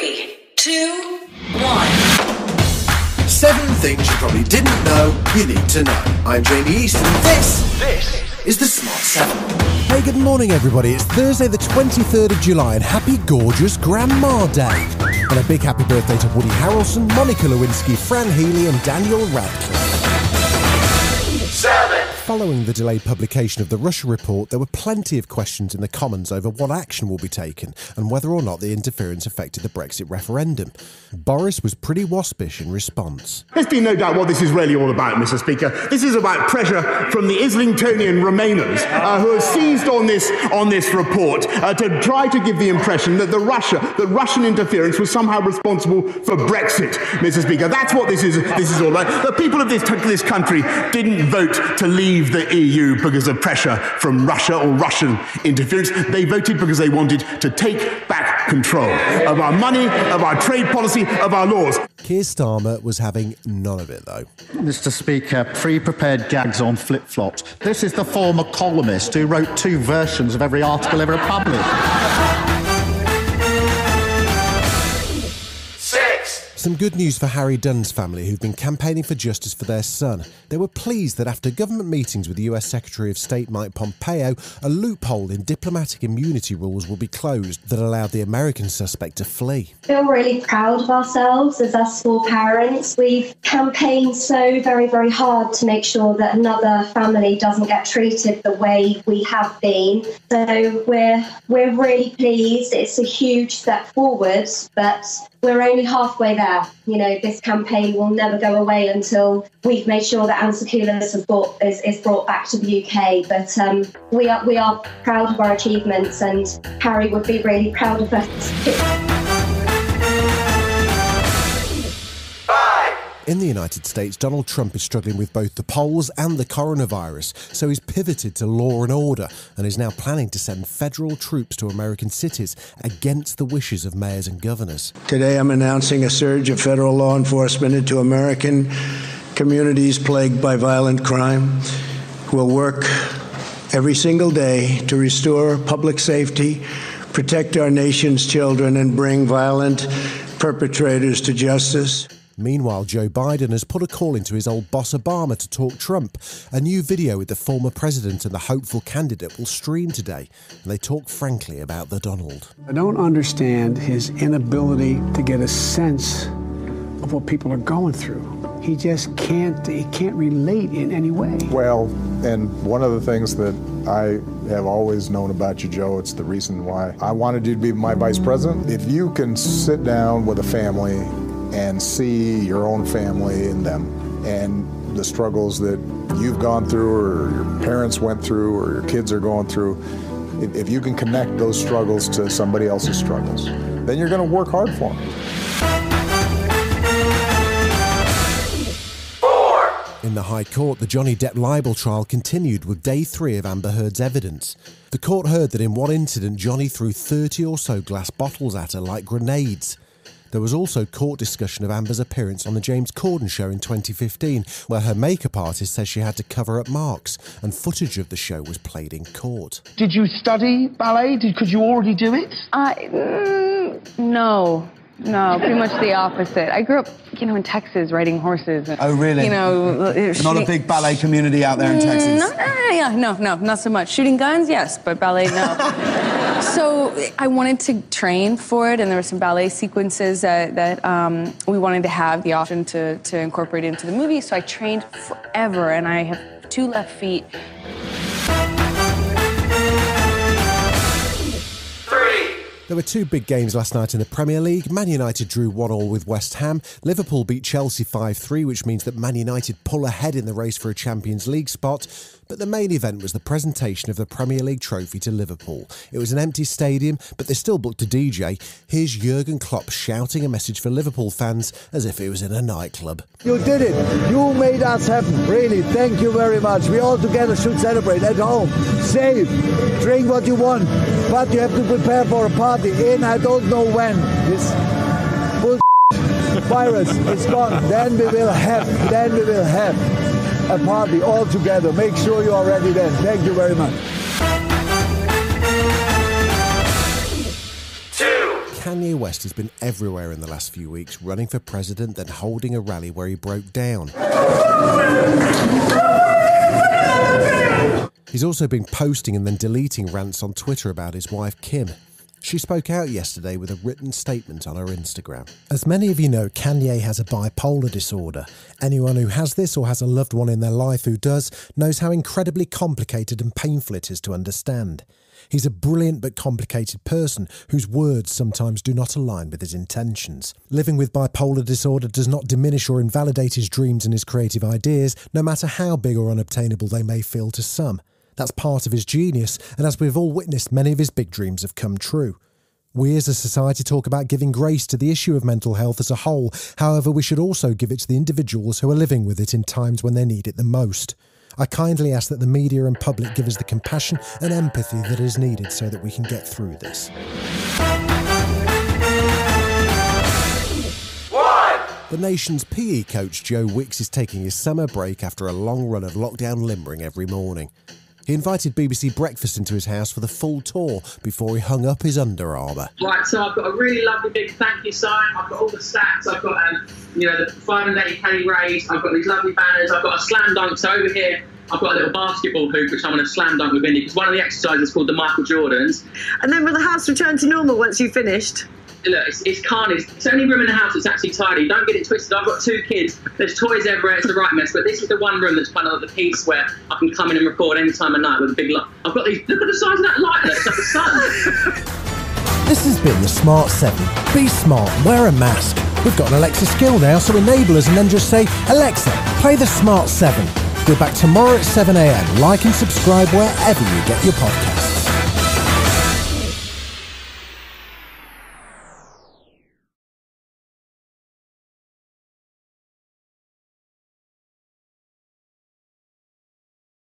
3, 2, 1. 7 things you probably didn't know you need to know. I'm Jamie East, and this is the Smart 7. Hey, good morning, everybody. It's Thursday, the 23rd of July, and happy gorgeous Grandma Day. And a big happy birthday to Woody Harrelson, Monica Lewinsky, Fran Healy, and Daniel Radcliffe. 7. Following the delayed publication of the Russia report, there were plenty of questions in the Commons over what action will be taken and whether or not the interference affected the Brexit referendum. Boris was pretty waspish in response. There's been no doubt what this is really all about, Mr. Speaker. This is about pressure from the Islingtonian Remainers who have seized on this report to try to give the impression that Russian interference was somehow responsible for Brexit, Mr. Speaker. That's what this is all about. The people of this country didn't vote to leave the EU because of pressure from Russia or Russian interference. They voted because they wanted to take back control of our money, of our trade policy, of our laws. Keir Starmer was having none of it, though. Mr. Speaker, pre-prepared gags on flip-flops. This is the former columnist who wrote 2 versions of every article ever published. Some good news for Harry Dunn's family, who've been campaigning for justice for their son. They were pleased that after government meetings with the US Secretary of State Mike Pompeo, a loophole in diplomatic immunity rules will be closed that allowed the American suspect to flee. I feel really proud of ourselves as us 4 parents. We've campaigned so very, very hard to make sure that another family doesn't get treated the way we have been. So we're really pleased. It's a huge step forward, but we're only halfway there. You know, this campaign will never go away until we've made sure that Answer Coolers is brought back to the UK. But we are proud of our achievements, and Harry would be really proud of us too. In the United States, Donald Trump is struggling with both the polls and the coronavirus, so he's pivoted to law and order and is now planning to send federal troops to American cities against the wishes of mayors and governors. Today I'm announcing a surge of federal law enforcement into American communities plagued by violent crime. We'll work every single day to restore public safety, protect our nation's children, and bring violent perpetrators to justice. Meanwhile, Joe Biden has put a call into his old boss Obama to talk Trump. A new video with the former president and the hopeful candidate will stream today, and they talk frankly about the Donald. I don't understand his inability to get a sense of what people are going through. He just can't relate in any way. Well, and one of the things that I have always known about you, Joe, it's the reason why I wanted you to be my vice president. If you can sit down with a family and see your own family in them and the struggles that you've gone through or your parents went through or your kids are going through, if you can connect those struggles to somebody else's struggles, then you're going to work hard for them. In the High Court, the Johnny Depp libel trial continued with day 3 of Amber Heard's evidence. The court heard that in one incident, Johnny threw 30 or so glass bottles at her like grenades. There was also court discussion of Amber's appearance on the James Corden show in 2015, where her makeup artist says she had to cover up marks, and footage of the show was played in court. Did you study ballet? Could you already do it? No, pretty much the opposite. I grew up, in Texas riding horses. Oh, really? Not a big ballet community out there in Texas? No, not so much. Shooting guns, yes, but ballet, no. So I wanted to train for it, and there were some ballet sequences that we wanted to have the option to incorporate into the movie, so I trained forever, and I have 2 left feet. There were 2 big games last night in the Premier League. Man United drew 1-1 with West Ham. Liverpool beat Chelsea 5-3, which means that Man United pull ahead in the race for a Champions League spot. But the main event was the presentation of the Premier League trophy to Liverpool. It was an empty stadium, but they still booked a DJ. Here's Jurgen Klopp shouting a message for Liverpool fans as if it was in a nightclub. You did it. You made us happen. Really, thank you very much. We all together should celebrate at home. Safe. Drink what you want. But you have to prepare for a party in I don't know when. This bullshit virus is gone. Then we will have a party all together. Make sure you are ready then. Thank you very much. Kanye West has been everywhere in the last few weeks, running for president, then holding a rally where he broke down. He's also been posting and then deleting rants on Twitter about his wife Kim. She spoke out yesterday with a written statement on her Instagram. As many of you know, Kanye has a bipolar disorder. Anyone who has this or has a loved one in their life who does knows how incredibly complicated and painful it is to understand. He's a brilliant but complicated person whose words sometimes do not align with his intentions. Living with bipolar disorder does not diminish or invalidate his dreams and his creative ideas, no matter how big or unobtainable they may feel to some. That's part of his genius, and as we've all witnessed, many of his big dreams have come true. We as a society talk about giving grace to the issue of mental health as a whole. However, we should also give it to the individuals who are living with it in times when they need it the most. I kindly ask that the media and public give us the compassion and empathy that is needed so that we can get through this. The nation's PE coach Joe Wicks is taking his summer break after a long run of lockdown limbering every morning. He invited BBC Breakfast into his house for the full tour before he hung up his Under Armour. Right, so I've got a really lovely big thank you sign. I've got all the stats. I've got, the 580k raise. I've got these lovely banners. I've got a slam dunk. So over here, I've got a little basketball hoop, which I'm going to slam dunk with Indy, because one of the exercises is called the Michael Jordans. And then will the house return to normal once you've finished? Look, it's carnage. It's the only room in the house that's actually tidy. Don't get it twisted. I've got 2 kids. There's toys everywhere. It's the right mess. But this is the one room that's kind of like the piece where I can come in and record any time of night with a big light. I've got these. Look at the size of that light. It's like the sun. This has been the Smart 7. Be smart. Wear a mask. We've got an Alexa skill now, so enable us and then just say, Alexa, play the Smart 7. We're back tomorrow at 7 a.m. Like and subscribe wherever you get your podcasts.